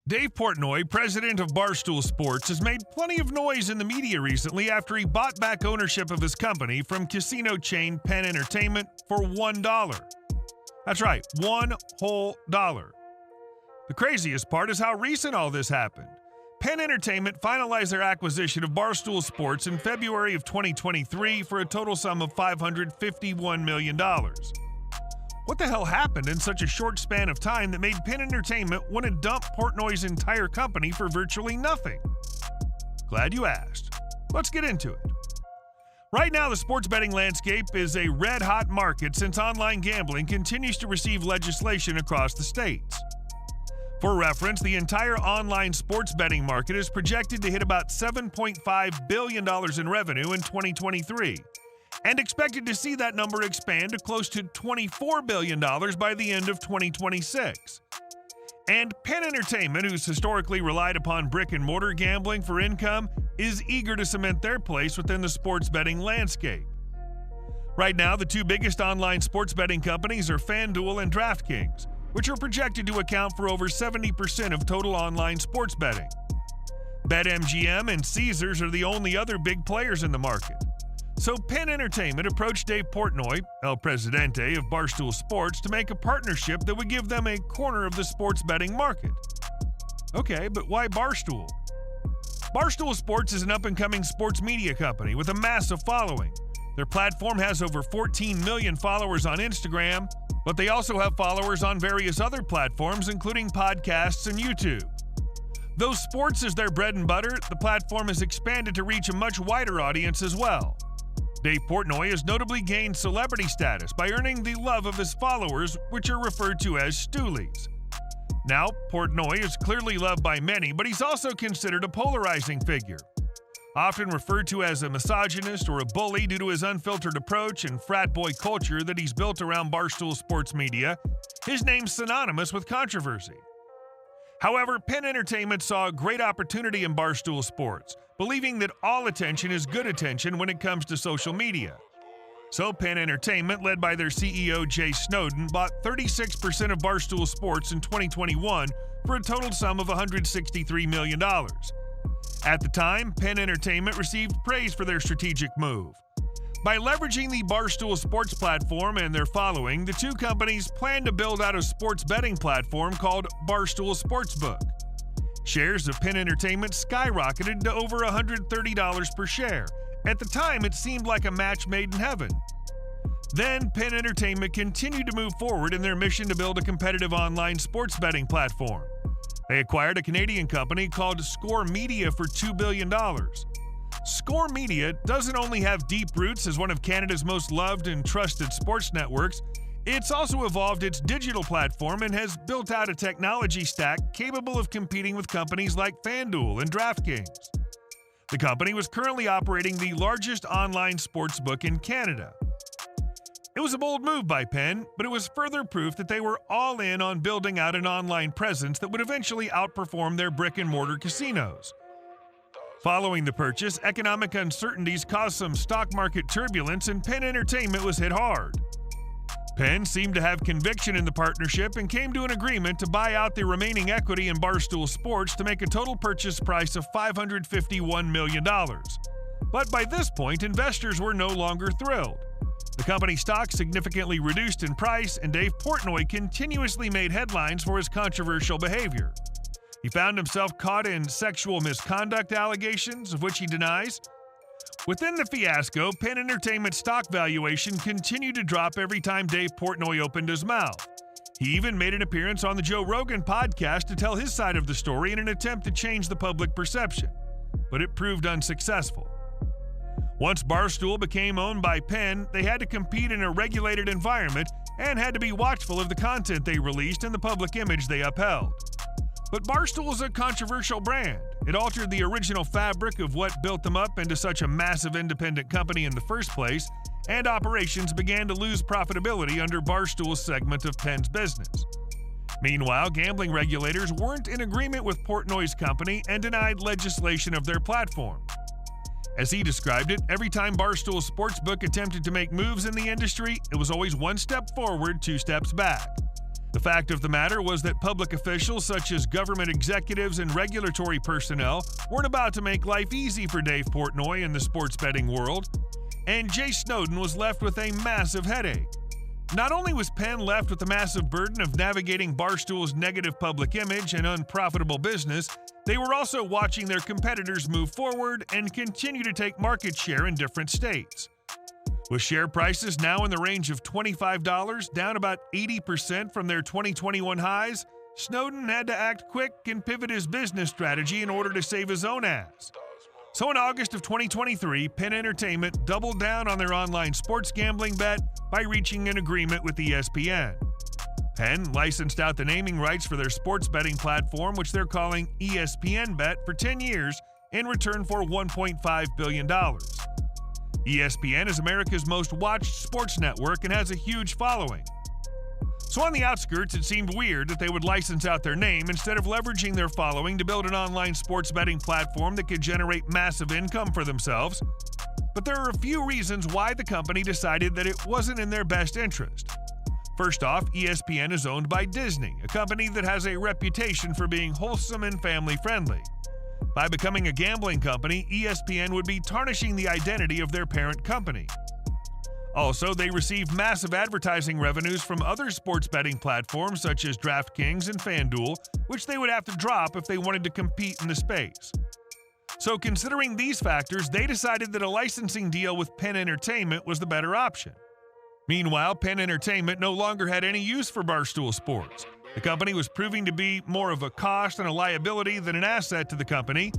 Dave Portnoy, president of Barstool Sports, has made plenty of noise in the media recently after he bought back ownership of his company from casino chain Penn Entertainment for $1. That's right, $1 whole. The craziest part is how recent all this happened. Penn Entertainment finalized their acquisition of Barstool Sports in February of 2023 for a total sum of $551 million. What the hell happened in such a short span of time that made Penn Entertainment want to dump Portnoy's entire company for virtually nothing? Glad you asked. Let's get into it. Right now, the sports betting landscape is a red-hot market since online gambling continues to receive legislation across the states. For reference, the entire online sports betting market is projected to hit about $7.5 billion in revenue in 2023, and expected to see that number expand to close to $24 billion by the end of 2026. And Penn Entertainment, who's historically relied upon brick-and-mortar gambling for income, is eager to cement their place within the sports betting landscape. Right now, the two biggest online sports betting companies are FanDuel and DraftKings, which are projected to account for over 70% of total online sports betting. BetMGM and Caesars are the only other big players in the market. So Penn Entertainment approached Dave Portnoy, El Presidente of Barstool Sports, to make a partnership that would give them a corner of the sports betting market. Okay, but why Barstool? Barstool Sports is an up-and-coming sports media company with a massive following. Their platform has over 14 million followers on Instagram, but they also have followers on various other platforms, including podcasts and YouTube. Though sports is their bread and butter, the platform has expanded to reach a much wider audience as well. Dave Portnoy has notably gained celebrity status by earning the love of his followers, which are referred to as stoolies. Now, Portnoy is clearly loved by many, but he's also considered a polarizing figure. Often referred to as a misogynist or a bully due to his unfiltered approach and frat boy culture that he's built around Barstool Sports Media, his name's synonymous with controversy. However, Penn Entertainment saw a great opportunity in Barstool Sports, believing that all attention is good attention when it comes to social media. So Penn Entertainment, led by their CEO Jay Snowden, bought 36% of Barstool Sports in 2021 for a total sum of $163 million. At the time, Penn Entertainment received praise for their strategic move. By leveraging the Barstool Sports platform and their following, the two companies plan to build out a sports betting platform called Barstool Sportsbook. Shares of Penn Entertainment skyrocketed to over $130 per share. At the time, it seemed like a match made in heaven. Then, Penn Entertainment continued to move forward in their mission to build a competitive online sports betting platform. They acquired a Canadian company called Score Media for $2 billion. Score Media doesn't only have deep roots as one of Canada's most loved and trusted sports networks, it's also evolved its digital platform and has built out a technology stack capable of competing with companies like FanDuel and DraftKings. The company was currently operating the largest online sportsbook in Canada. It was a bold move by Penn, but it was further proof that they were all in on building out an online presence that would eventually outperform their brick-and-mortar casinos. Following the purchase, economic uncertainties caused some stock market turbulence and Penn Entertainment was hit hard. Penn seemed to have conviction in the partnership and came to an agreement to buy out the remaining equity in Barstool Sports to make a total purchase price of $551 million. But by this point, investors were no longer thrilled. The company's stock significantly reduced in price, and Dave Portnoy continuously made headlines for his controversial behavior. He found himself caught in sexual misconduct allegations, of which he denies. Within the fiasco, Penn Entertainment stock valuation continued to drop every time Dave Portnoy opened his mouth. He even made an appearance on the Joe Rogan podcast to tell his side of the story in an attempt to change the public perception, but it proved unsuccessful. Once Barstool became owned by Penn, they had to compete in a regulated environment and had to be watchful of the content they released and the public image they upheld. But Barstool is a controversial brand. It altered the original fabric of what built them up into such a massive independent company in the first place, and operations began to lose profitability under Barstool's segment of Penn's business. Meanwhile, gambling regulators weren't in agreement with Portnoy's company and denied legislation of their platform. As he described it, every time Barstool Sportsbook attempted to make moves in the industry, it was always one step forward, two steps back. The fact of the matter was that public officials such as government executives and regulatory personnel weren't about to make life easy for Dave Portnoy in the sports betting world, and Jay Snowden was left with a massive headache. Not only was Penn left with the massive burden of navigating Barstool's negative public image and unprofitable business, they were also watching their competitors move forward and continue to take market share in different states. With share prices now in the range of $25, down about 80% from their 2021 highs, Snowden had to act quick and pivot his business strategy in order to save his own ass. So in August of 2023, Penn Entertainment doubled down on their online sports gambling bet by reaching an agreement with ESPN. Penn licensed out the naming rights for their sports betting platform, which they're calling ESPN Bet, for 10 years in return for $1.5 billion. ESPN is America's most watched sports network and has a huge following. So on the outskirts, it seemed weird that they would license out their name instead of leveraging their following to build an online sports betting platform that could generate massive income for themselves. But there are a few reasons why the company decided that it wasn't in their best interest. First off, ESPN is owned by Disney, a company that has a reputation for being wholesome and family-friendly. By becoming a gambling company, ESPN would be tarnishing the identity of their parent company. Also, they receive massive advertising revenues from other sports betting platforms such as DraftKings and FanDuel, which they would have to drop if they wanted to compete in the space. So considering these factors, they decided that a licensing deal with Penn Entertainment was the better option. Meanwhile, Penn Entertainment no longer had any use for Barstool Sports. The company was proving to be more of a cost and a liability than an asset to the company,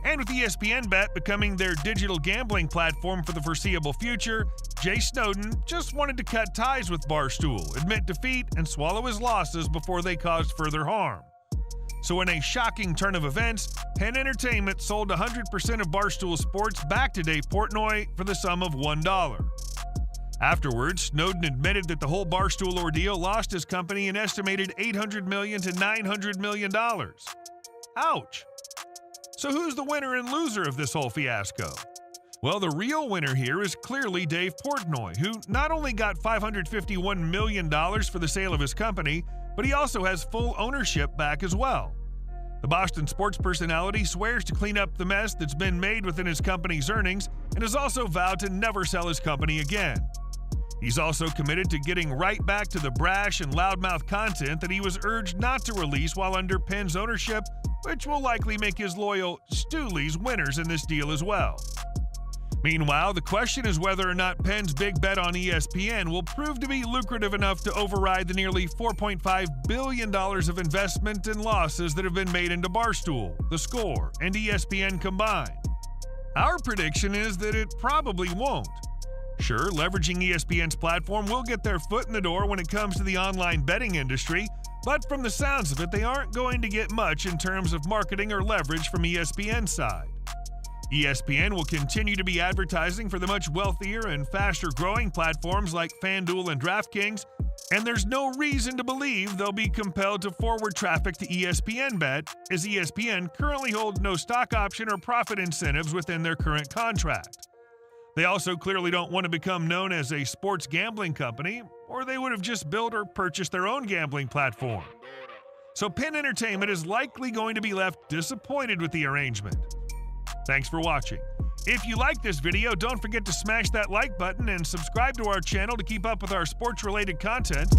and with ESPN Bet becoming their digital gambling platform for the foreseeable future, Jay Snowden just wanted to cut ties with Barstool, admit defeat, and swallow his losses before they caused further harm. So in a shocking turn of events, Penn Entertainment sold 100% of Barstool Sports back to Dave Portnoy for the sum of $1. Afterwards, Snowden admitted that the whole Barstool ordeal lost his company an estimated $800 million to $900 million. Ouch! So who's the winner and loser of this whole fiasco? Well, the real winner here is clearly Dave Portnoy, who not only got $551 million for the sale of his company, but he also has full ownership back as well. The Boston sports personality swears to clean up the mess that's been made within his company's earnings and has also vowed to never sell his company again. He's also committed to getting right back to the brash and loudmouth content that he was urged not to release while under Penn's ownership, which will likely make his loyal Stoolies winners in this deal as well. Meanwhile, the question is whether or not Penn's big bet on ESPN will prove to be lucrative enough to override the nearly $4.5 billion of investment and losses that have been made into Barstool, The Score, and ESPN combined. Our prediction is that it probably won't. Sure, leveraging ESPN's platform will get their foot in the door when it comes to the online betting industry, but from the sounds of it, they aren't going to get much in terms of marketing or leverage from ESPN's side. ESPN will continue to be advertising for the much wealthier and faster-growing platforms like FanDuel and DraftKings, and there's no reason to believe they'll be compelled to forward traffic to ESPN Bet, as ESPN currently holds no stock option or profit incentives within their current contract. They also clearly don't want to become known as a sports gambling company, or they would have just built or purchased their own gambling platform. So Penn Entertainment is likely going to be left disappointed with the arrangement. Thanks for watching. If you like this video, don't forget to smash that like button and subscribe to our channel to keep up with our sports-related content.